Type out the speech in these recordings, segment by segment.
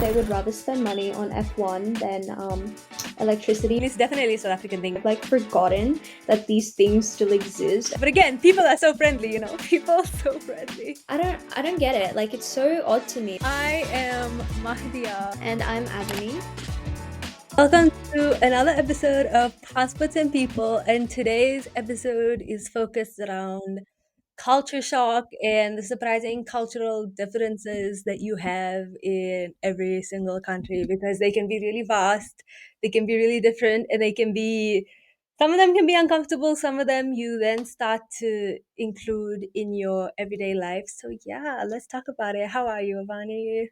they would rather spend money on F1 than electricity. It's definitely a South African thing. I've like forgotten that these things still exist. But again, people are so friendly, you know? People are so friendly. I don't get it. Like it's so odd to me. I am Mahdia. And I'm Avani. Welcome to another episode of Passports and People. And today's episode is focused around culture shock and the surprising cultural differences that you have in every single country, because they can be really vast, they can be really different, and they can be, some of them can be uncomfortable, some of them you then start to include in your everyday life. So yeah, let's talk about it. How are you, Avani?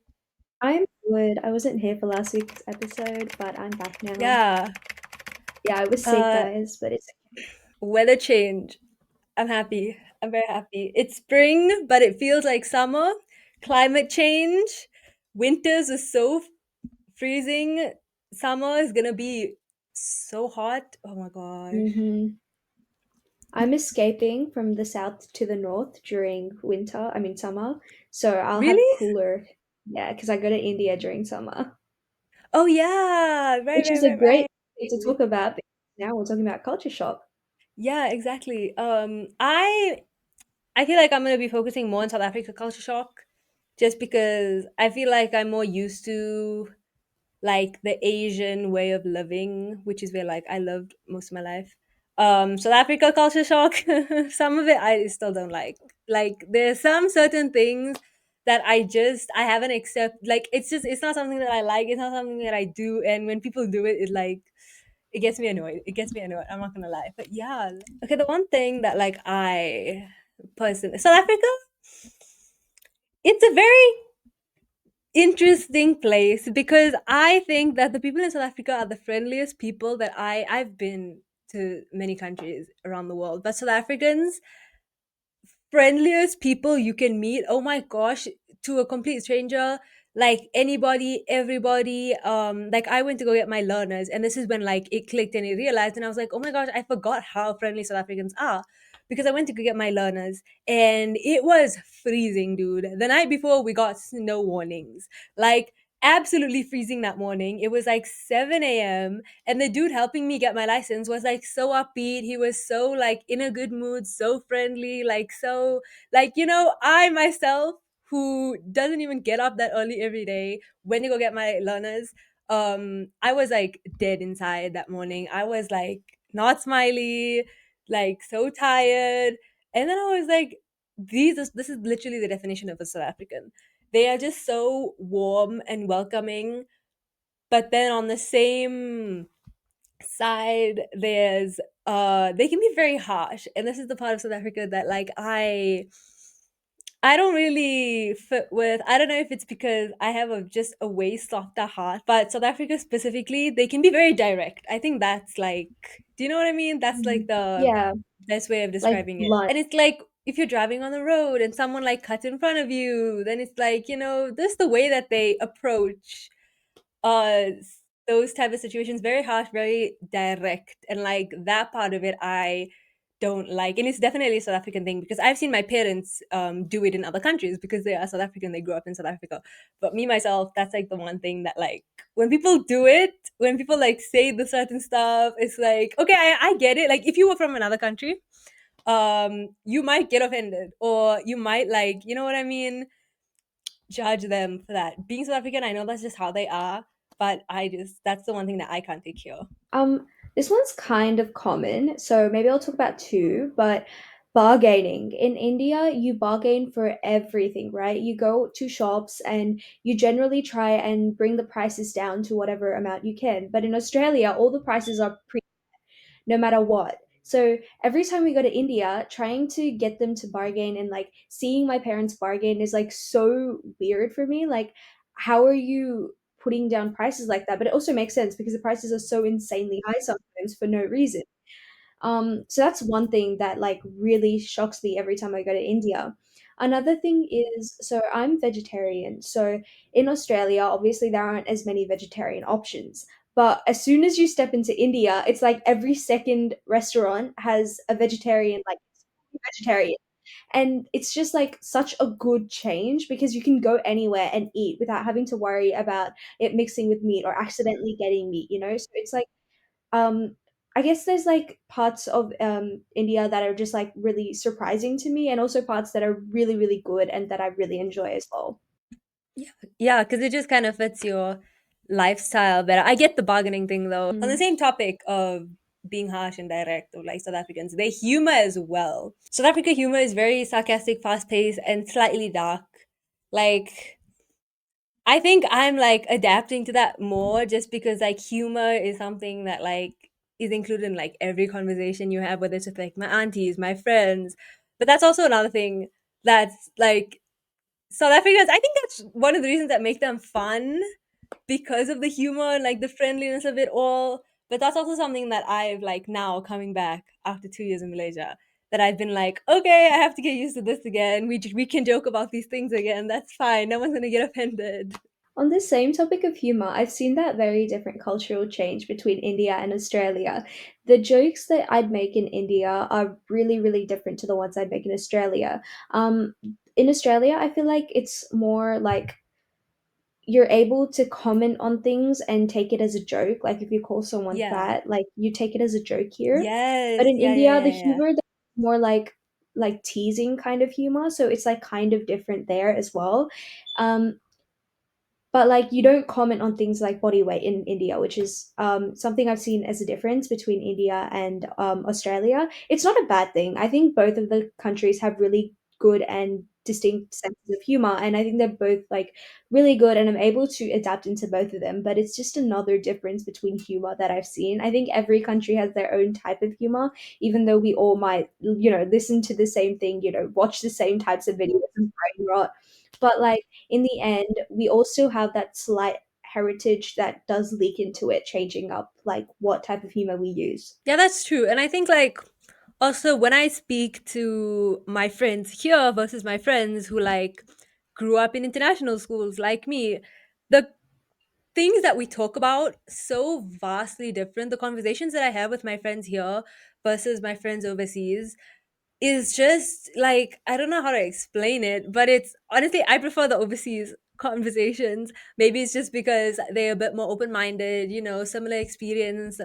I'm good. I wasn't here for last week's episode, but I'm back now. Yeah. Yeah, I was sick, uh guys, but it's Weather change, I'm happy. I'm very happy. It's spring, but it feels like summer. Climate change. Winters is so freezing. Summer is gonna be so hot. Oh my gosh. hmm I'm escaping from the south to the north during winter, I mean summer. So I'll have Really? cooler. Yeah, because I go to India during summer, Oh yeah. Right, which right, is a right, great right. thing to talk about because now we're talking about culture shock. Yeah, exactly. I feel like I'm gonna be focusing more on South Africa culture shock, just because I feel like I'm more used to like the Asian way of living, which is where like I lived most of my life. South Africa culture shock, some of it I still don't like. Like there's some certain things that I haven't accept. Like it's not something that I like. It's not something that I do. And when people do it, it like it gets me annoyed. It gets me annoyed. I'm not gonna lie. But yeah, okay. The one thing that like I personally South Africa, it's a very interesting place, because I think that the people in South Africa are the friendliest people that I've been to many countries around the world, but South Africans, friendliest people you can meet. Oh my gosh, to a complete stranger, like anybody, everybody. Like I went to go get my learners, and this is when like it clicked and it realized, and I was like, oh my gosh, I forgot how friendly South Africans are, because I went to go get my learners, and it was freezing, dude. The night before, we got snow warnings, like absolutely freezing that morning. It was like 7 a.m. And the dude helping me get my license was like so upbeat. He was so like in a good mood, so friendly, like so like I myself, who doesn't even get up that early every day, went to go get my learners. I was like dead inside that morning. I was like not smiley, like so tired. And then I was like, this is literally the definition of a South African. They are just so warm and welcoming, but then on the same side, there's they can be very harsh, and this is the part of South Africa that like I don't really fit with. I don't know if it's because I have a way softer heart, but South Africa specifically, they can be very direct. I think that's like, do you know what I mean? That's like the Yeah, best way of like describing it. blunt. And it's like if you're driving on the road and someone like cuts in front of you, then it's like, this is the way that they approach uh those type of situations. Very harsh, very direct, and like that part of it I don't like. And it's definitely a South African thing, because I've seen my parents do it in other countries, because they are South African, they grew up in South Africa. But me myself, that's like the one thing that like when people do it, when people like say the certain stuff, it's like, okay, I get it. Like if you were from another country, you might get offended, or you might like, you know what I mean, judge them for that. Being South African, I know that's just how they are, but that's the one thing that I can't take here. Um, this one's kind of common, so maybe I'll talk about two, but bargaining. In India, you bargain for everything, right? You go to shops and you generally try and bring the prices down to whatever amount you can. But in Australia, all the prices are no matter what. So every time we go to India, trying to get them to bargain and like seeing my parents bargain is like so weird for me. Like, how are you putting down prices like that? But it also makes sense because the prices are so insanely high sometimes for no reason. So that's one thing that like really shocks me every time I go to India. Another thing is, so I'm vegetarian. So in Australia, obviously there aren't as many vegetarian options. But as soon as you step into India, it's like every second restaurant has a vegetarian, like vegetarian. And it's just like such a good change because you can go anywhere and eat without having to worry about it mixing with meat or accidentally getting meat, you know? So it's like um I guess there's like parts of India that are just like really surprising to me and also parts that are really, really good and that I really enjoy as well. Yeah, yeah, because it just kind of fits your lifestyle better. I get the bargaining thing though. On the Mm. same topic of being harsh and direct, of like South Africans, they humor as well. South Africa humor is very sarcastic, fast paced, and slightly dark. Like, I think I'm like adapting to that more just because like humor is something that like is included in like every conversation you have, whether it's with like my aunties, my friends. But that's also another thing that's like South Africans, I think that's one of the reasons that make them fun because of the humor and like the friendliness of it all. But that's also something that I've like now coming back after 2 years in Malaysia that I've been like, okay, I have to get used to this again. We can joke about these things again. That's fine. No one's gonna get offended. On the same topic of humor, I've seen that very different cultural change between India and Australia. The jokes that I'd make in India are really, really different to the ones I'd make in Australia. In Australia, I feel like it's more like you're able to comment on things and take it as a joke. Like if you call someone Yeah. fat, like you take it as a joke here. But Yes. in Yeah. Yeah. India, the Yeah. Yeah. humor is more like teasing kind of humor, so it's like kind of different there as well. Um, but like you don't comment on things like body weight in India, which is something I've seen as a difference between India and Australia. It's not a bad thing. I think both of the countries have really good and distinct senses of humor, and I think they're both like really good, and I'm able to adapt into both of them. But it's just another difference between humor that I've seen. I think every country has their own type of humor, even though we all might, listen to the same thing, watch the same types of videos and brain rot. But like in the end, we also have that slight heritage that does leak into it, changing up like what type of humor we use. Yeah, that's true. And I think like also when I speak to my friends here versus my friends who like grew up in international schools like me, the things that we talk about so vastly different. The conversations that I have with my friends here versus my friends overseas is just like I don't know how to explain it, but it's honestly I prefer the overseas conversations. Maybe it's just because they're a bit more open-minded, similar experiences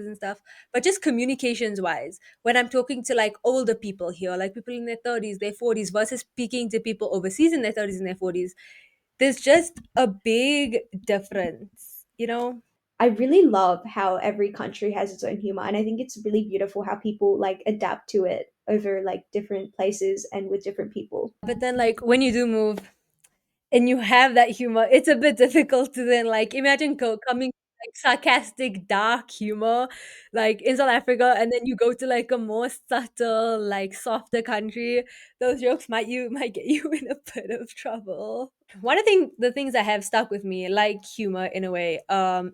and stuff. But just communications wise, when I'm talking to like older people here, like people in their 30s, their 40s versus speaking to people overseas in their 30s and their 40s, there's just a big difference. I really love how every country has its own humor, and I think it's really beautiful how people like adapt to it over like different places and with different people. But then like when you do move and you have that humor, it's a bit difficult to then like imagine coming like sarcastic, dark humor like in South Africa, and then you go to like a more subtle, like softer country. Those jokes might get you in a bit of trouble. One of the things that have stuck with me, like humor in a way,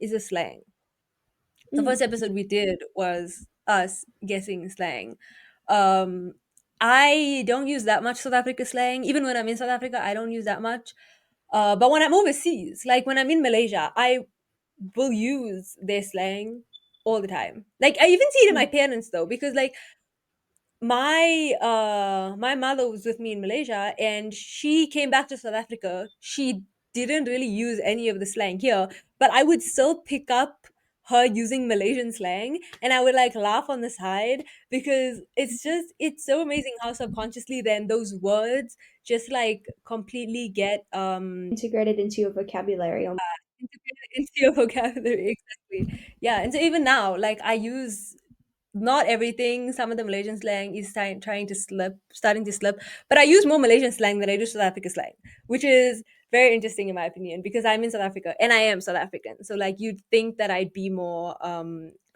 is a slang. The Mm. first episode we did was us guessing slang. Um, I don't use that much South Africa slang. Even when I'm in South Africa, I don't use that much. But when I'm overseas, like when I'm in Malaysia, I will use their slang all the time. Like I even see it in my parents though, because like my mother was with me in Malaysia and she came back to South Africa. She didn't really use any of the slang here, but I would still pick up her using Malaysian slang and I would like laugh on the side because it's so amazing how subconsciously then those words just like completely get Integrated into your vocabulary. integrated into your vocabulary. Exactly. Yeah, and so even now like I use not everything. Some of the Malaysian slang is starting to slip. But I use more Malaysian slang than I do South Africa slang, which is very interesting in my opinion because I'm in South Africa and I am South African. So like you'd think that I'd be more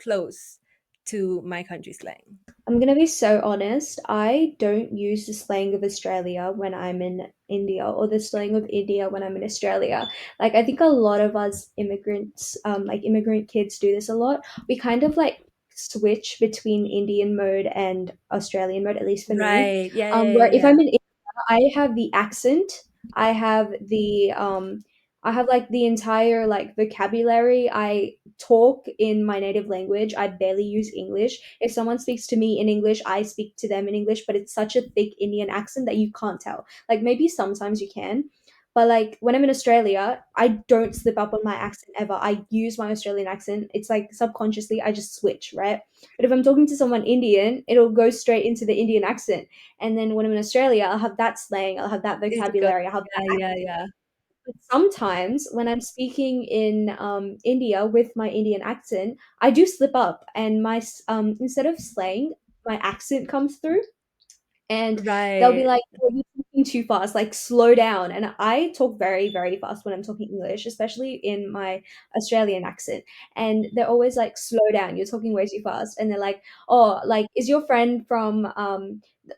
close to my country slang. I'm gonna be so honest. I don't use the slang of Australia when I'm in India or the slang of India when I'm in Australia. Like I think a lot of us immigrants, like immigrant kids do this a lot. We kind of like switch between Indian mode and Australian mode, at least for me. Right. Yeah, yeah, Where yeah, if I'm yeah. in India, I have the accent, I have the I have like the entire like vocabulary. I talk in my native language. I barely use English. If someone speaks to me in English, I speak to them in English, but it's such a thick Indian accent that you can't tell. Like maybe sometimes you can, but like when I'm in Australia, I don't slip up on my accent ever. I use my Australian accent. It's like subconsciously I just switch, right? But if I'm talking to someone Indian, it'll go straight into the Indian accent. And then when I'm in Australia, I'll have that slang, I'll have that Is it good? vocabulary, I'll have that Yeah, yeah, accent. yeah. But sometimes when I'm speaking in India with my Indian accent, I do slip up, and instead of slang, my accent comes through, and they'll be Right. like, "Oh, you're talking too fast, like slow down." And I talk very, very fast when I'm talking English, especially in my Australian accent. And they're always like, "Slow down, you're talking way too fast." And they're like, "Oh, like, is your friend from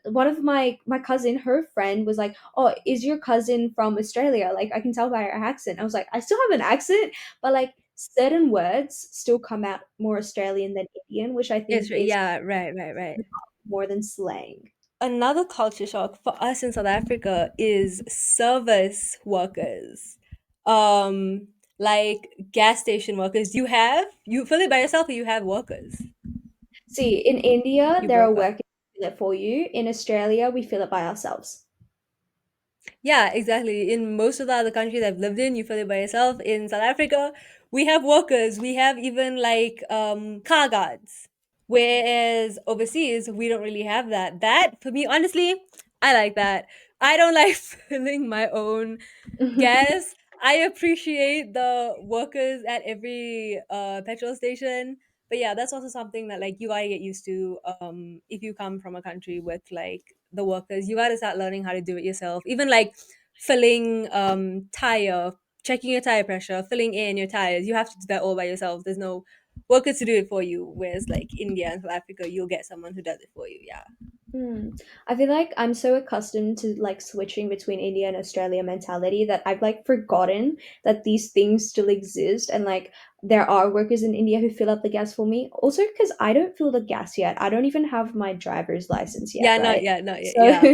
one of my cousin, her friend was like, "Oh, is your cousin from Australia? Like, I can tell by her accent." I was like, "I still have an accent, but like certain words still come out more Australian than Indian, which I It's think is yeah, right, right, right. more than slang." Another culture shock for us in South Africa is service workers. Um, like gas station workers. You fill it by yourself or you have workers. See, in India, You there are broke up. workers who fill it for you. In Australia, we fill it by ourselves. Yeah, exactly. In most of the other countries I've lived in, you fill it by yourself. In South Africa, we have workers. We have even like car guards. Whereas overseas, we don't really have that. That for me, honestly, I like that. I don't like filling my own gas. I appreciate the workers at every petrol station. But yeah, that's also something that like you gotta get used to. If you come from a country with like the workers, you gotta start learning how to do it yourself. Even like filling tire, checking your tire pressure, filling in your tires, you have to do that all by yourself. There's no workers to do it for you. Whereas like India and South Africa, you'll get someone who does it for you. Yeah. Hmm. I feel like I'm so accustomed to like switching between India and Australia mentality that I've like forgotten that these things still exist, and like there are workers in India who fill up the gas for me. Also because I don't fill the gas yet. I don't even have my driver's license yet, Yeah, not right? yet, not yet. So Yeah.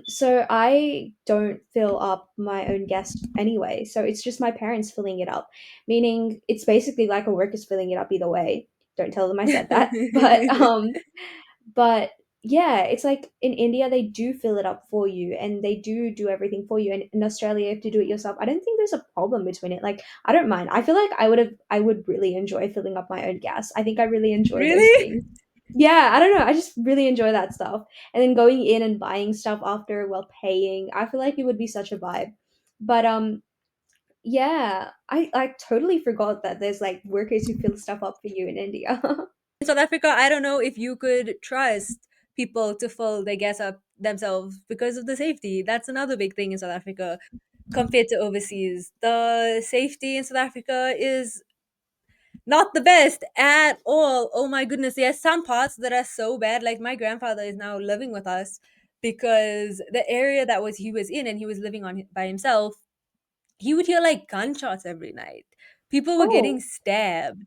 so I don't fill up my own gas anyway. So it's just my parents filling it up, meaning it's basically like a worker's filling it up either way. Don't tell them I said that. But yeah, it's like in India they do fill it up for you and they do everything for you. And in Australia you have to do it yourself. I don't think there's a problem between it. Like I don't mind. I feel like I would really enjoy filling up my own gas. I think I really enjoy those Really? things. Yeah, I don't know. I just really enjoy that stuff. And then going in and buying stuff after while paying, I feel like it would be such a vibe. But yeah, I totally forgot that there's like workers who fill stuff up for you in India. In South Africa, I don't know if you could trust people to fill their gas up themselves because of the safety. That's another big thing in South Africa compared to overseas. The safety in South Africa is not the best at all. Oh my goodness. There are some parts that are so bad. Like my grandfather is now living with us because the area that was he was in and he was living on by himself, he would hear like gunshots every night. People were getting Oh. stabbed.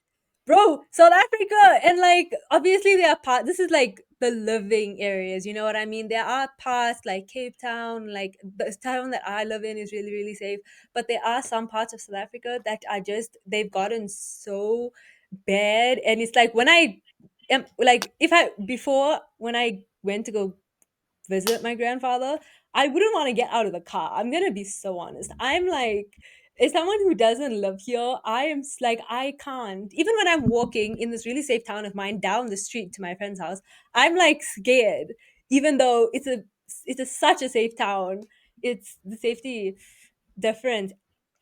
Bro, South Africa, and like obviously there are parts, this is like the living areas, you know what I mean? There are parts like Cape Town, like the town that I live in is really, really safe. But there are some parts of South Africa that are just they've gotten so bad. And it's like when I am like if I before when I went to go visit my grandfather, I wouldn't want to get out of the car. I'm gonna be so honest. I'm like, as someone who doesn't live here, like, I can't. Even when I'm walking in this really safe town of mine down the street to my friend's house, I'm like scared. Even though such a safe town, it's the safety different.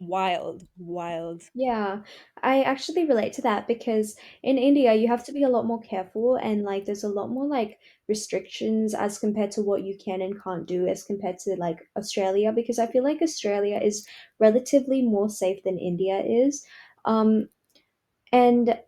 Wild, wild. Yeah, I actually relate to that because in India you have to be a lot more careful, and like there's a lot more like restrictions as compared to what you can and can't do as compared to like Australia, because I feel like Australia is relatively more safe than India is. Um and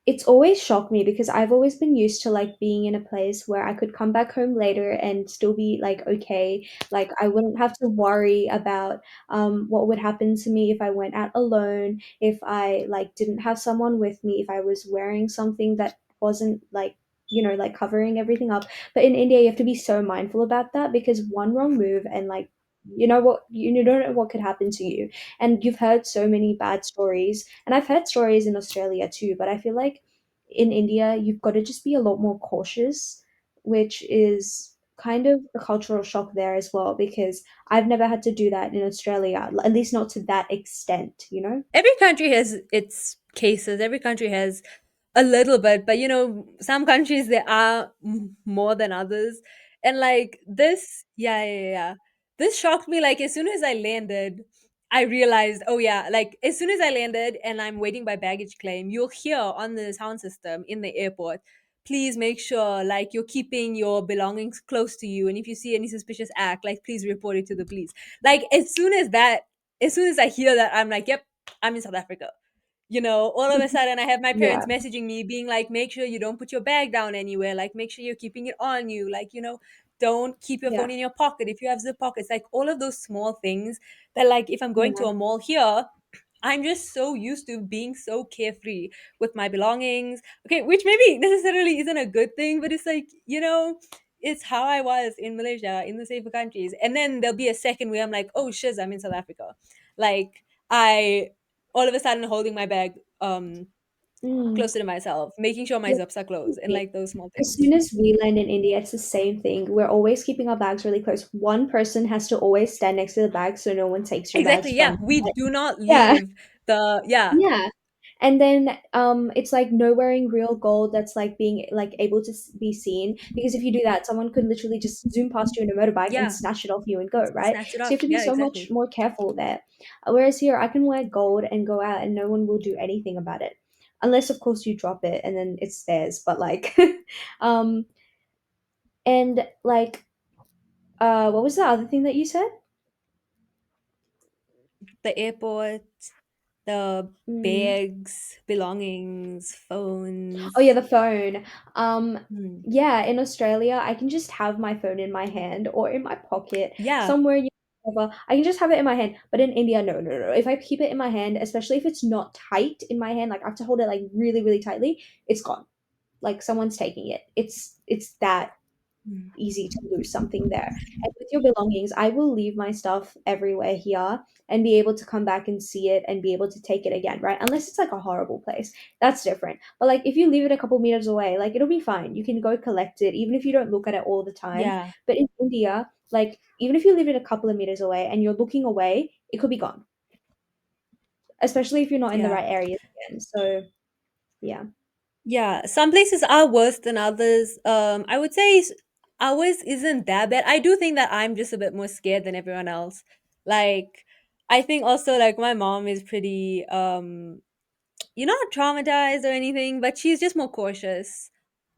it's always shocked me because I've always been used to like being in a place where I could come back home later and still be like okay. Like I wouldn't have to worry about what would happen to me if I went out alone, if I like didn't have someone with me, if I was wearing something that wasn't like like covering everything up. But in India you have to be so mindful about that because one wrong move and like You know what, you don't know what could happen to you. And you've heard so many bad stories, and I've heard stories in Australia too, but I feel like in India you've got to just be a lot more cautious, which is kind of a cultural shock there as well, because I've never had to do that in Australia, at least not to that extent, you know. Every country has its cases. Every country has a little bit, but some countries there are more than others. And like this, yeah, yeah, yeah. This shocked me. Like as soon as I landed, I realized, oh yeah, like as soon as I landed and I'm waiting by baggage claim, you'll hear on the sound system in the airport, please make sure like you're keeping your belongings close to you. And if you see any suspicious act, like please report it to the police. Like as soon as I hear that, I'm like, yep, I'm in South Africa. All of a sudden I have my Yeah, parents messaging me being like, make sure you don't put your bag down anywhere, like make sure you're keeping it on you, like don't keep your yeah, phone in your pocket if you have zip pockets, like all of those small things that, like, if I'm going to yeah, a mall here, I'm just so used to being so carefree with my belongings. Okay, which maybe necessarily isn't a good thing, but it's like, it's how I was in Malaysia, in the safer countries. And then there'll be a second where I'm like, oh shiz, I'm in South Africa. Like I all of a sudden holding my bag mm. closer to myself, making sure my Yeah, zips are closed, and like those small as things. soon as we land in India, it's the same thing. We're always keeping our bags really close. One person has to always stand next to the bag so no one takes your bags Exactly. from Yeah. you. We do not Yeah, leave the yeah. yeah. And then it's like no wearing real gold that's like being like able to be seen, because if you do that, someone could literally just zoom past you in a motorbike and Yeah. snatch it off you and go, right? Snatch it So you off. have to be Yeah, so much exactly. more careful there. Whereas here, I can wear gold and go out and no one will do anything about it. Unless of course you drop it and then it's theirs. But like um and like what was the other thing that you said? The airport, the Mm. bags, belongings, Oh yeah, phones. the phone. Um, Hmm. yeah, in Australia, I can just have my phone in my hand or in my pocket Yeah. somewhere. Wherever. I can just have it in my hand. But in India, no, no, no. If I keep it in my hand, especially if it's not tight in my hand, like I have to hold it like really, really tightly, it's gone. Like someone's taking it. It's that Hmm. easy to lose something there. And with your belongings, I will leave my stuff everywhere here and be able to come back and see it and be able to take it again, right? Unless it's like a horrible place. That's different. But like if you leave it a couple meters away, like it'll be fine. You can go collect it even if you don't look at it all the time. Yeah. But in India, like even if you leave it a couple of meters away and you're looking away, it could be gone. Especially if you're not in the Yeah. right areas again. So yeah. Yeah, some places are worse than others. I would say ours isn't that bad. I do think that I'm just a bit more scared than everyone else. Like, I think also like my mom is pretty not traumatized or anything, but she's just more cautious,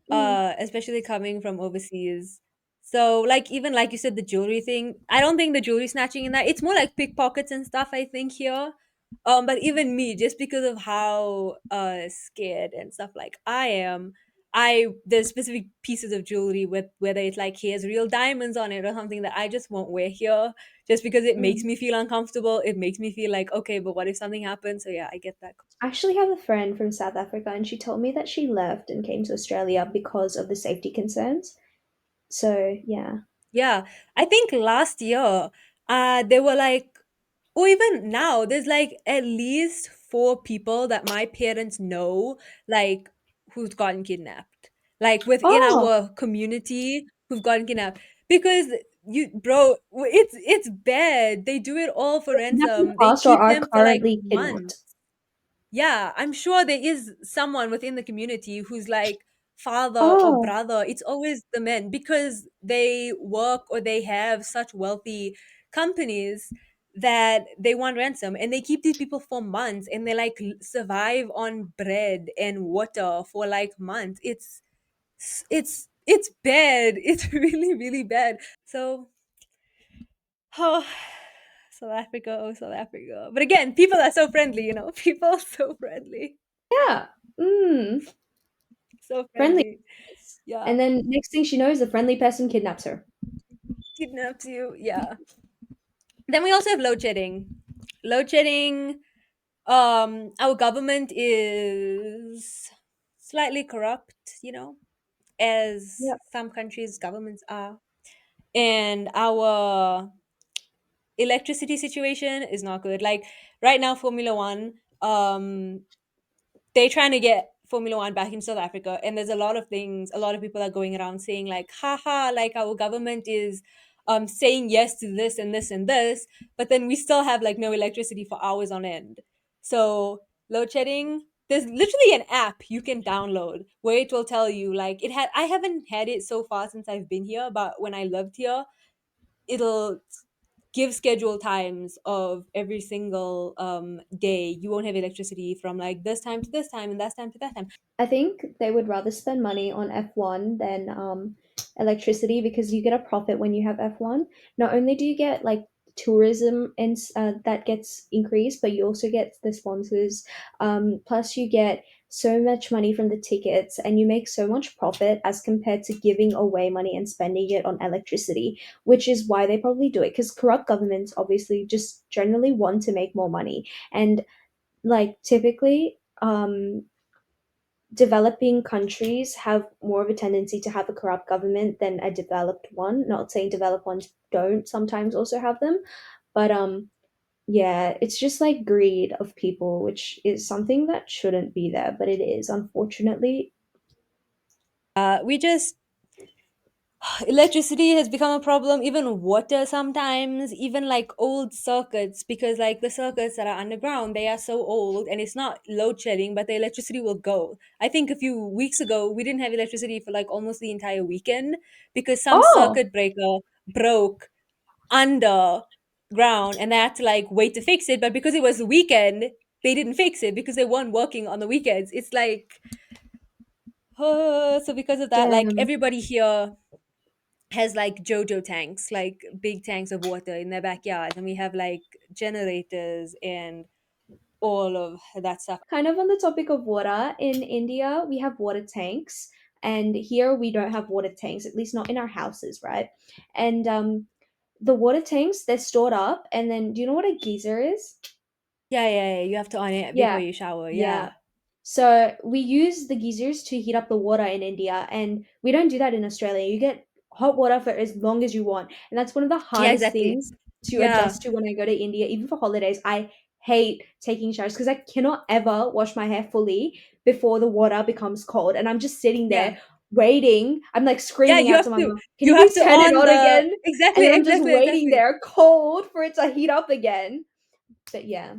Mm. especially coming from overseas. So, like, even like you said, the jewelry thing, I don't think the jewelry snatching in that, it's more like pickpockets and stuff, I think, here. But even me, just because of how scared and stuff like I am, there's specific pieces of jewelry with whether it's like he has real diamonds on it or something that I just won't wear here just because it makes Mm. me feel uncomfortable. It makes me feel like, okay, but what if something happens? So yeah, I get that. I actually have a friend from South Africa, and she told me that she left and came to Australia because of the safety concerns. So, yeah. Yeah, I think last year, there were like, or even now, there's like at least four people that my parents know, like who's gotten kidnapped, like within Oh, our community who've gotten kidnapped because bro, it's bad. They do it all for they kidnapped in the ransom. They past or keep are them for like currently kidnapped. months. Yeah, I'm sure there is someone within the community who's like father or Oh, brother. It's always the men because they work or they have such wealthy companies that they want ransom and they keep these people for months and they like survive on bread and water for like months. It's bad. It's really really bad. So oh, South Africa, oh South Africa. But again, people are so friendly, People are so friendly. yeah. So Friendly. friendly. Yeah. And then next thing she knows, the friendly person kidnaps her. Kidnaps you. Yeah. Then we also have load shedding. Load shedding, our government is slightly corrupt, as Yep. some countries' governments are. And our electricity situation is not good. Like right now, Formula One, they're trying to get Formula One back in South Africa, and there's a lot of things. A lot of people are going around saying like, "Haha, like our government is saying yes to this and this and this," but then we still have like no electricity for hours on end. So load shedding. There's literally an app you can download where it will tell you like it had. I haven't had it so far since I've been here, but when I lived here, it'll give schedule times of every single day. You won't have electricity from like this time to this time and that time to that time. I think they would rather spend money on F1 than electricity because you get a profit when you have F1. Not only do you get like tourism and that gets increased, but you also get the sponsors. Plus, you get so much money from the tickets and you make so much profit as compared to giving away money and spending it on electricity, which is why they probably do it because corrupt governments obviously just generally want to make more money. And like typically, developing countries have more of a tendency to have a corrupt government than a developed one. Not saying developed ones don't sometimes also have them, but yeah, it's just like greed of people, which is something that shouldn't be there, but it is, unfortunately. We just electricity has become a problem, even water sometimes, even like old circuits, because like the circuits that are underground, they are so old and it's not load shedding, but the electricity will go. I think a few weeks ago we didn't have electricity for like almost the entire weekend because some Oh, circuit breaker broke underground and they had to like wait to fix it, but because it was the weekend, they didn't fix it because they weren't working on the weekends. It's like so because of that, like damn. everybody here has like JoJo tanks, like big tanks of water in their backyard, and we have like generators and all of that stuff. Kind of on the topic of water, in India, we have water tanks, and here we don't have water tanks, at least not in our houses, right? And the water tanks, they're stored up, and then do you know what a geyser is? Yeah, yeah, yeah. You have to on it before Yeah, you shower. yeah. Yeah, So we use the geysers to heat up the water in India, and we don't do that in Australia. You get hot water for as long as you want, and that's one of the yeah, hardest exactly. things to Yeah, adjust to when I go to India, even for holidays. I hate taking showers because I cannot ever wash my hair fully before the water becomes cold, and I'm just sitting yeah, there waiting. I'm like yeah. screaming out to my mom, "Can You you have please to turn it on on the again?" And exactly, then I'm just exactly, waiting exactly. there, cold, for it to heat up again. But yeah.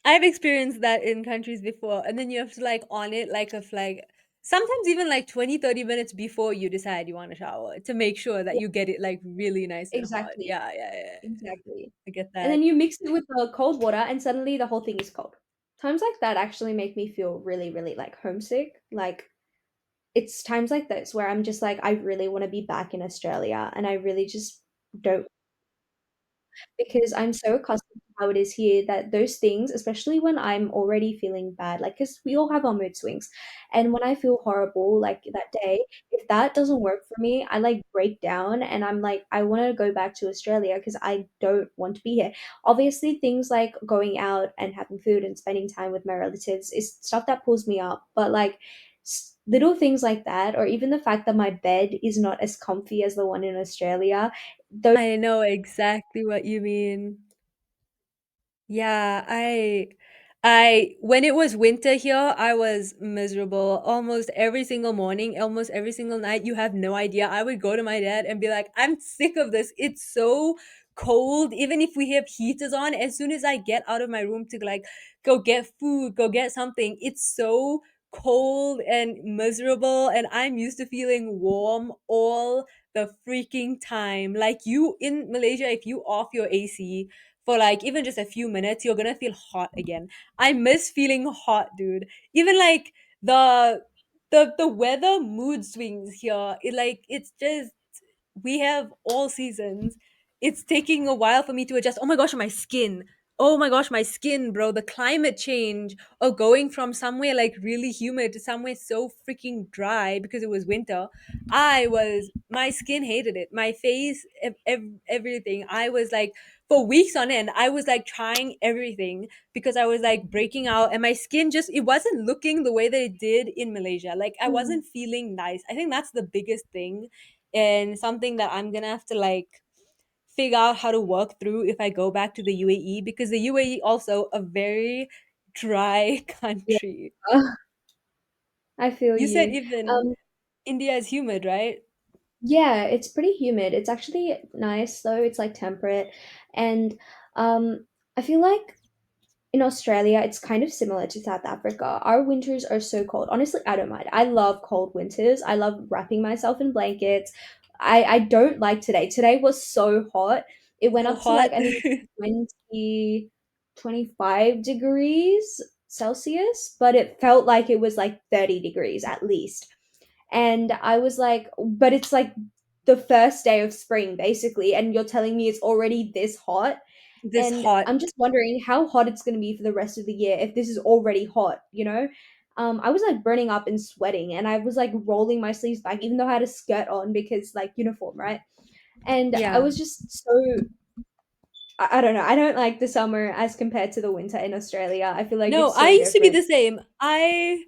I've experienced that in countries before, and then you have to like on it like a flag. Sometimes even like 20, 30 minutes before you decide you want to shower to make sure that you get it like really nice and hot. Exactly. Yeah, yeah, yeah. Exactly. I get And that. then you mix it with the cold water and suddenly the whole thing is cold. Times like that actually make me feel really, really like homesick. Like it's times like this where I'm just like, I really want to be back in Australia and I really just don't because I'm so accustomed to how it is here that those things, especially when I'm already feeling bad, like, because we all have our mood swings. And when I feel horrible, like that day, if that doesn't work for me, I like break down and I'm like, I want to go back to Australia because I don't want to be here. Obviously, things like going out and having food and spending time with my relatives is stuff that pulls me up. But like, little things like that, or even the fact that my bed is not as comfy as the one in Australia, those. I know exactly what you mean. Yeah, I when it was winter here, I was miserable almost every single morning, almost every single night. You have no idea. I would go to my dad and be like, "I'm sick of this. It's so cold. Even if we have heaters on, as soon as I get out of my room to like go get food, go get something, it's so cold and miserable and I'm used to feeling warm all the freaking time. Like you in Malaysia, if you off your AC for like even just a few minutes, you're gonna feel hot again. I miss feeling hot, dude. Even like the the weather mood swings here, it's just we have all seasons. It's taking a while for me to adjust. Oh my gosh, my skin. Oh my gosh, my skin, bro. The climate change of going from somewhere like really humid to somewhere so freaking dry because it was winter. My skin hated it. My face, everything. I was like, for weeks on end, I was like trying everything because I was like breaking out and my skin just, it wasn't looking the way that it did in Malaysia. Like I Mhm. wasn't feeling nice. I think that's the biggest thing and something that I'm gonna have to like figure out how to work through if I go back to the UAE, because the UAE also a very dry Yeah, country. I feel You said you. even Um, India is humid, right? yeah, it's pretty humid. It's actually nice though. It's like temperate, and I feel like in Australia, it's kind of similar to South Africa. Our winters are so cold. Honestly, I don't mind. I love cold winters. I love wrapping myself in blankets. I don't like today. Today was so hot. It went So up to like hot. I think 20 25 degrees Celsius, but it felt like it was like 30 degrees at least. And I was like, but it's like the first day of spring basically, and you're telling me it's already this hot, This and hot. I'm just wondering how hot it's going to be for the rest of the year if this is already hot, you know? I was like burning up and sweating, and I was like rolling my sleeves back, even though I had a skirt on because like uniform, right? And I Yeah. was just so, I don't know. I don't like the summer as compared to the winter in Australia. I feel like No, it's I so used to be different. the same. I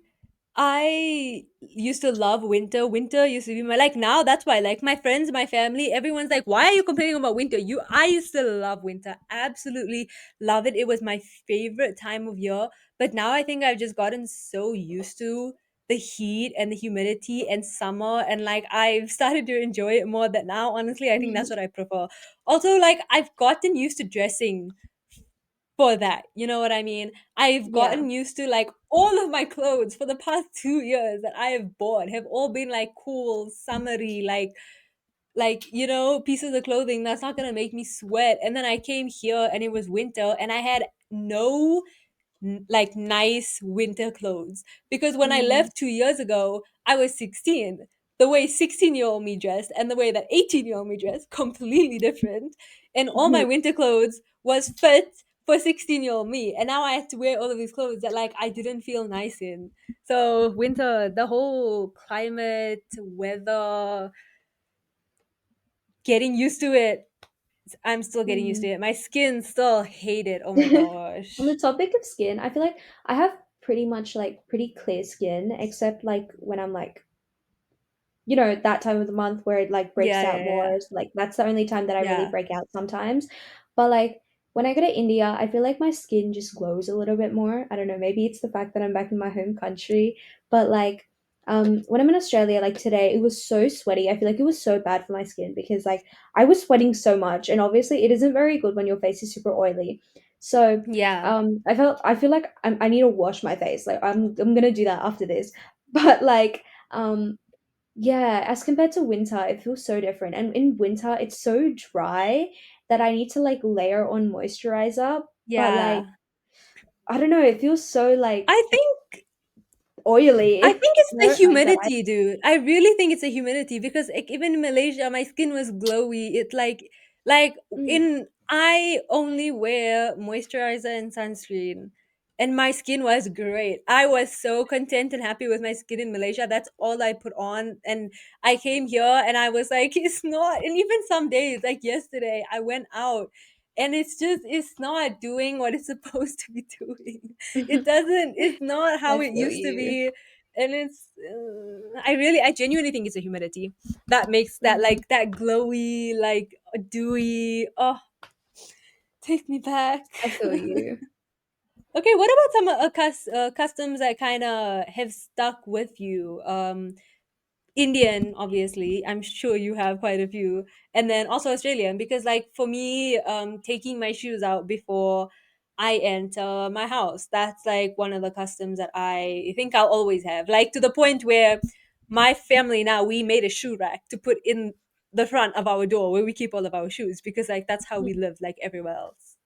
used to love winter. Winter used to be my, like, now that's why, like, my friends, my family, everyone's like, "Why are you complaining about winter?" I used to love winter. Absolutely love it. It was my favorite time of year. But now I think I've just gotten so used to the heat and the humidity and summer, and like I've started to enjoy it more, that now honestly I think that's what I prefer. Also, like, I've gotten used to dressing for that. You know what I mean? I've Yeah. gotten used to, like, all of my clothes for the past 2 years that I have bought have all been like cool, summery, pieces of clothing that's not gonna make me sweat. And then I came here and it was winter and I had no like nice winter clothes, because when I Mm. left 2 years ago I was 16. The way 16-year-old me dressed and the way that 18-year-old me dressed, completely different. And all my winter clothes was fit for 16-year-old me, and now I have to wear all of these clothes that like I didn't feel nice in. So winter, the whole climate, weather, getting used to it. I'm still getting used to Mm. it. My skin still hate it. Oh my On the gosh. topic of skin, I feel like I have pretty much like pretty clear skin, except like when I'm like, that time of the month where it like breaks Yeah, out yeah, yeah. more. So, like that's the only time that I really Yeah. break out sometimes. But like when I go to India, I feel like my skin just glows a little bit more. I don't know, maybe it's the fact that I'm back in my home country, but like when I'm in Australia, like today, it was so sweaty. I feel like it was so bad for my skin because like I was sweating so much, and obviously it isn't very good when your face is super oily. So Yeah. I feel like I need to wash my face. Like I'm gonna do that after this. But like yeah, as compared to winter, it feels so different. And in winter, it's so dry that I need to like layer on moisturizer. But like, Yeah. I don't know, it feels so like I think I oily. think it's I the don't like that. humidity, dude. I really think it's the humidity, because like, even in Malaysia, my skin was glowy. It like Mm. in I only wear moisturizer and sunscreen, and my skin was great. I was so content and happy with my skin in Malaysia. That's all I put on, and I came here and I was like, it's not. And even some days, like yesterday, I went out. And it's not doing what it's supposed to be doing. It doesn't, it's not how I it feel used to you. be. And I genuinely think it's a humidity that makes that, Mm. like, that glowy, like dewy. Oh, take me back. I feel you. Okay, what about some customs that kind of have stuck with you? Indian, obviously. I'm sure you have quite a few. And then also Australian, because like for me, taking my shoes out before I enter my house, that's like one of the customs that I think I'll always have. Like, to the point where my family now, we made a shoe rack to put in the front of our door where we keep all of our shoes, because like that's how we live like everywhere else.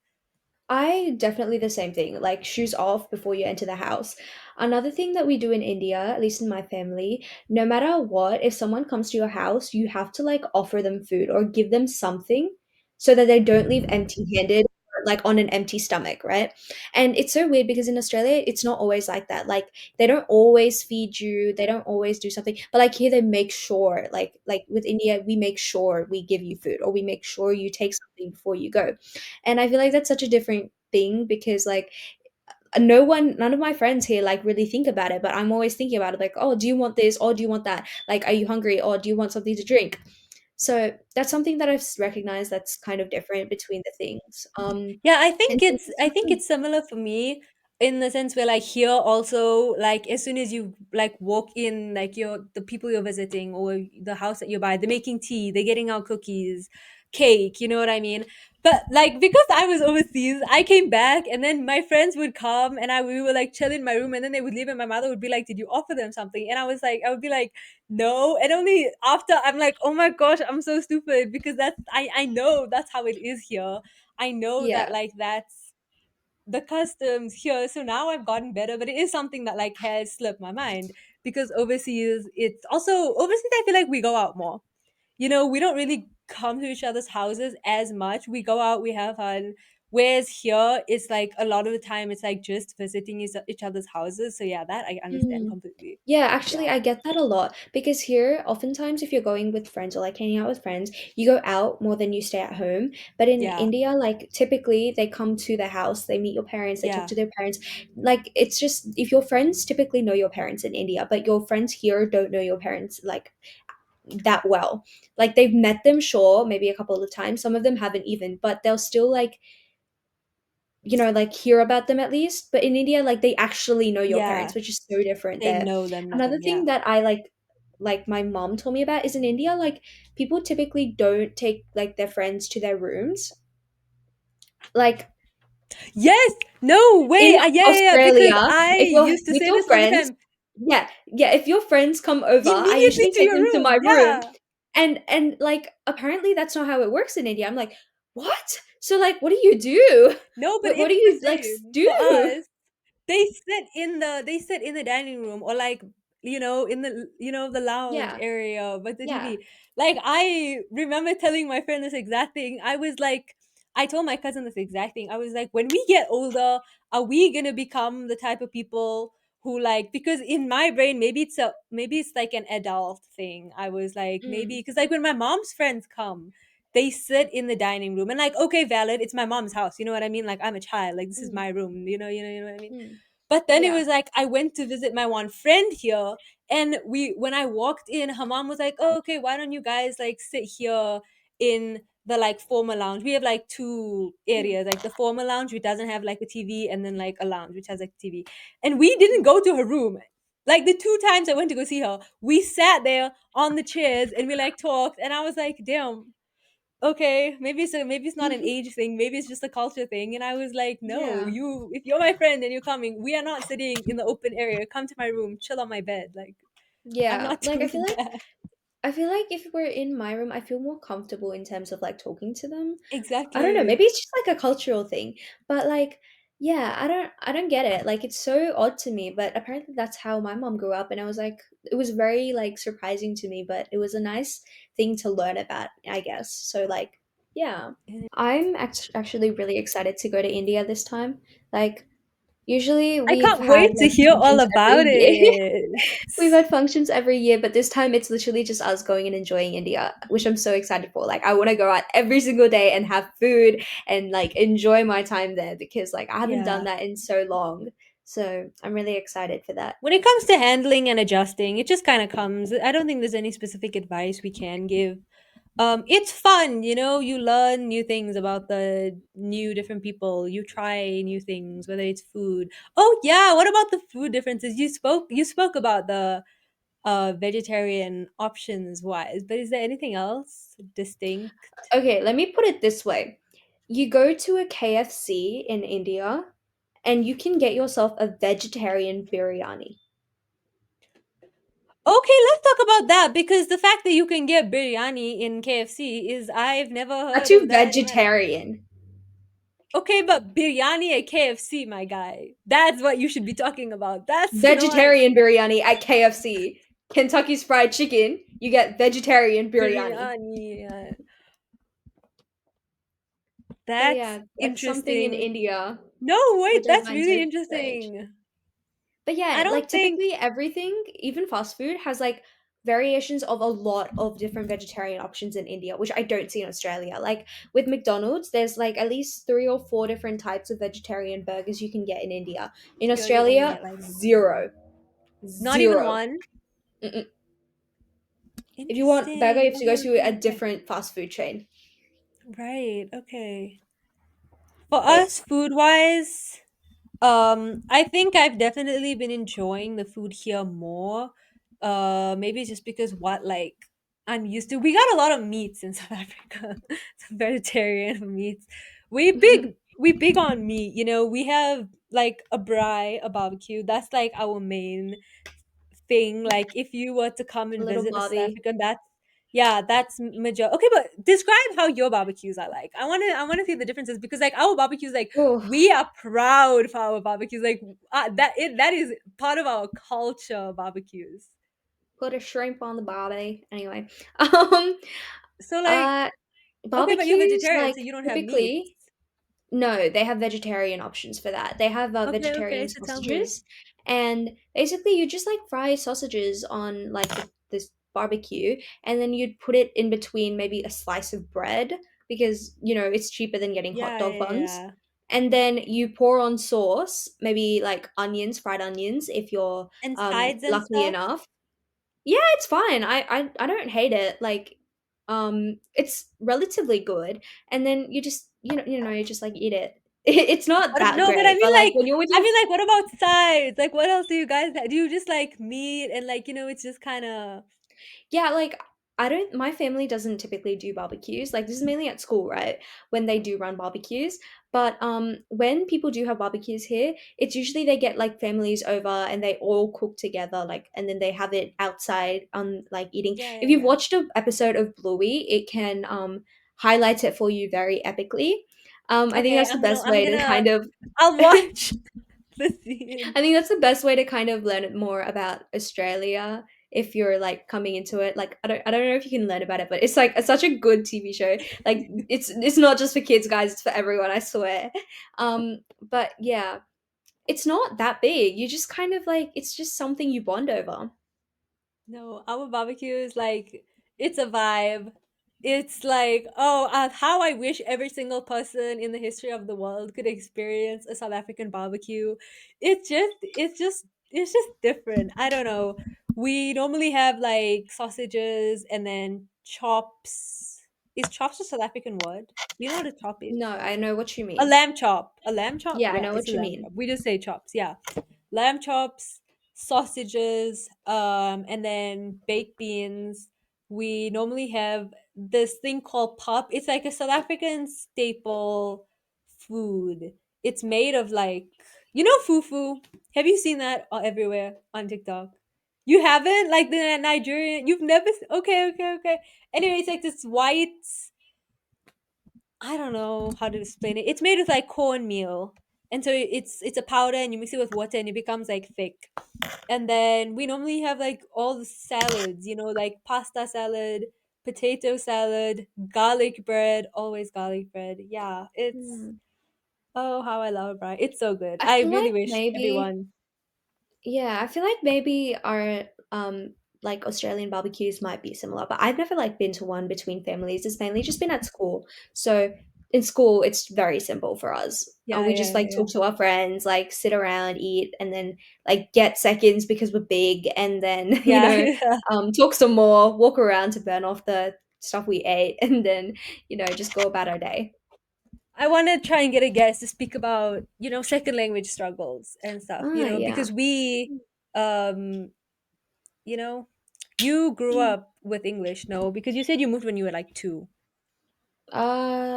I definitely the same thing, like shoes off before you enter the house. Another thing that we do in India, at least in my family, no matter what, if someone comes to your house, you have to like offer them food or give them something so that they don't leave empty-handed or like on an empty stomach, right? And it's so weird because in Australia, it's not always like that. Like they don't always feed you, they don't always do something, but like here they make sure, like with India, we make sure we give you food or we make sure you take something before you go. And I feel like that's such a different thing because like none of my friends here like really think about it, but I'm always thinking about it like, oh, do you want this or do you want that? Like, are you hungry or do you want something to drink? So that's something that I've recognized that's kind of different between the things. Yeah, And since it's I such think a it's similar for me in the sense where like here also like as soon as you like walk in like you're the people you're visiting or the house that you buy, they're making tea, they're getting out cookies, cake, you know what I mean? But like because I was overseas, I came back and then my friends would come and we were like chill in my room and then they would leave and my mother would be like, "Did you offer them something?" And I would be like, "No." And only after I'm like, "Oh my gosh, I'm so stupid," because I know that's how it is here. I know that yeah. like that's the customs here. So now I've gotten better, but it is something that like has slipped my mind because overseas, it's also overseas. I feel like we go out more. You know, we don't really come to each other's houses as much. We go out, we have fun. Whereas here, it's like a lot of the time, it's like just visiting each other's houses. So yeah, that I understand Mm. completely. Yeah, Yeah, actually, I get that a lot because here, oftentimes, if you're going with friends or like hanging out with friends, you go out more than you stay at home. But in yeah, India, like typically they come to the house, they meet your parents, they talk yeah, to their parents. Like it's just if your friends typically know your parents in India, but your friends here don't know your parents like that well. Like they've met them, sure, maybe a couple of times. Some of them haven't even, but they'll still like like hear about them at least. But in India, like they actually know your yeah. parents, which is so different They there. know them, Another nothing. Yeah. thing that I like my mom told me about is in India, like people typically don't take like their friends to their rooms. Like Yes. No in way. Yeah, yeah, yeah. Because Australia, I if you're used to with say your this all the friends, time. yeah, if your friends come over, I Immediately usually to take your them to my room. room. Yeah. And like apparently that's not how it works in India. I'm like, "What?" So like what do you do? No, but What it's do the you like same for do? us. They sit in the dining room or like in the the lounge Yeah. area with the Yeah. TV. Like I remember telling my friend this exact thing. I told my cousin this exact thing. I was like, when we get older, are we gonna become the type of people who like, because in my brain maybe it's like an adult thing. I was like maybe Mm, because like when my mom's friends come, they sit in the dining room and like okay, valid, it's my mom's house, you know what I mean, like I'm a child, like this is mm, my room, you know what I mean. mm. But then it Yeah. was like I went to visit my one friend here, and we when I walked in, her mom was like, "Oh, okay, why don't you guys like sit here in the like former lounge? We have like two Mm, areas, like the former lounge, which doesn't have like a TV, and then like a lounge which has like a TV." And we didn't mm. go to her room. Like the two times I went to go see her, we sat there on the chairs and we like talked, and I was like, "Damn, okay, maybe it's not an age thing, maybe it's just a culture thing." And I was like, "No, Yeah. you if you're my friend and you're coming, we are not sitting in the open area. Come to my room, chill on my bed. Like I'm Yeah. not Like doing that." I feel like if we're in my room, I feel more comfortable in terms of like talking to them. I don't know, Exactly. maybe it's just like a cultural thing. But like yeah, I don't get it. Like it's so odd to me, but apparently that's how my mom grew up and I was like it was very like surprising to me, but it was a nice thing to learn about, I guess. So like yeah. I'm actually really excited to go to India this time. Like usually I we've can't had wait to like hear all functions every about year. it. We've had functions every year, but this time it's literally just us going and enjoying India, which I'm so excited for. Like I want to go out every single day and have food and like enjoy my time there because like I haven't done Yeah. that in so long. So I'm really excited for that. When it comes to handling and adjusting, it just kind of comes. I don't think there's any specific advice we can give. It's fun, you learn new things about the new different people. You try new things, whether it's food. Oh yeah, what about the food differences? You spoke about the vegetarian options wise, but is there anything else distinct? Okay, let me put it this way. You go to a KFC in India and you can get yourself a vegetarian biryani. Okay, let's talk about that because the fact that you can get biryani in KFC is I've never That's heard too of that in my life. vegetarian. Okay, but biryani at KFC, my guy. That's what you should be talking about. That's not Vegetarian biryani at KFC. Kentucky's Fried Chicken, you get vegetarian biryani. biryani. So That's yeah, that's something in interesting. India No, which wait, I that's find so really strange. interesting. But I yeah, like don't think. typically everything, even fast food, has like variations of a lot of different vegetarian options in India, which I don't see in Australia. Like with McDonald's, there's like at least three or four different types of vegetarian burgers you can get in India. In Here you only Australia, get like zero. not even Zero. one. Mm-mm. If you want burger, you Interesting. have to go Okay, to a okay, okay. different fast food chain. Right. Okay. For But us, food wise, I think I've definitely been enjoying the food here more. Maybe it's just because what like I'm used to. We got a lot of meats in South Africa. Some vegetarian meats. We big on meat. We have like a braai, a barbecue. That's like our main thing. Like if you were to come a and little visit a South Barbie. African, that's major. Okay, but describe how your barbecues are like. I wanna see the differences because like our barbecues, like Oh, we are proud for our barbecues. Like that is part of our culture. Barbecues. put a shrimp on the Barbie. Anyway, um, So like uh, okay, but you're barbecues vegetarian, so like you don't have meats. typically. No, they have vegetarian options for that. They have Okay, okay. vegetarian So tell me. sausages, and basically you just like fry sausages on like this barbecue, and then you'd put it in between maybe a slice of bread because it's cheaper than getting hot Yeah, dog yeah, buns. yeah. And then you pour on sauce, maybe like onions, fried onions, if you're And sides and lucky stuff. enough. Yeah, it's fine. I don't hate it. Like, it's relatively good. And then you just like eat it. It's not But that no, but I great, mean but like like when you're with I your mean like what about sides? Like what else do you guys have? Do you just like meat and like it's just kind of Yeah, like I don't my family doesn't typically do barbecues. Like this is mainly at school, right? When they do run barbecues. But when people do have barbecues here, it's usually they get like families over and they all cook together like and then they have it outside like eating. yeah, If yeah, you've yeah. watched an episode of Bluey, it can highlight it for you very epically. I think Okay, that's the best way to kind of I'll watch the scene. I think that's the best way to kind of learn more about Australia if you're like coming into it. Like I don't know if you can learn about it, but it's like such a good TV show. Like it's not just for kids, guys, it's for everyone, I swear. But yeah, it's not that big. You just kind of like it's just something you bond over. No, our barbecue is like it's a vibe. It's like, oh, how I wish every single person in the history of the world could experience a South African barbecue. It's just different. I don't know. We normally have like sausages and then chops. Is chops a South African word? Do you know what a chop is? No, I know what you A mean. lamb chop. A lamb chop? Yeah, I Yeah, know it's what a you lamb mean. chop. We just say chops. Yeah, lamb chops, sausages, and then baked beans. We normally have this thing called pop. It's like a South African staple food. It's made of like fufu. Have you seen that everywhere on TikTok? You haven't, like the Nigerian. You've never. Okay, okay, okay. Anyway, it's like this white. I don't know how to explain it. It's made with like cornmeal. And so it's a powder and you mix it with water and it becomes like thick. And then we normally have like all the salads, like pasta salad, potato salad, garlic bread, always garlic bread. Yeah, it's Hmm. oh how I love it. It's so good. I I feel really like wish maybe everyone. Yeah, I feel like maybe our like Australian barbecues might be similar, but I've never like been to one between families. It's mainly just been at school. So in school, it's very simple for us. Yeah, We yeah, just like yeah. talk to our friends, like sit around, eat, and then like get seconds because we're big, and then Yeah. Yeah. talk some more, walk around to burn off the stuff we ate, and then just go about our day. I want to try and get a guest to speak about, second language struggles and stuff, Ah, yeah. because um, you know, you grew up with English, no? Because you said you moved when you were like two.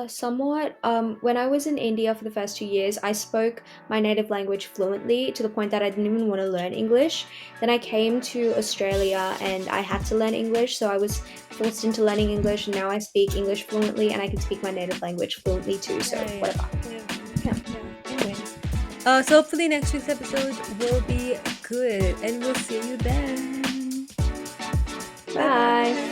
Somewhat. When I was in India for the first 2 years, I spoke my native language fluently to the point that I didn't even want to learn English. Then I came to Australia and I had to learn English, so I was forced into learning English, and now I speak English fluently and I can speak my native language fluently too, so Right. whatever. Yeah. Yeah. Yeah. Anyway. So hopefully next week's episode will be good and we'll see you then. Bye Bye. bye.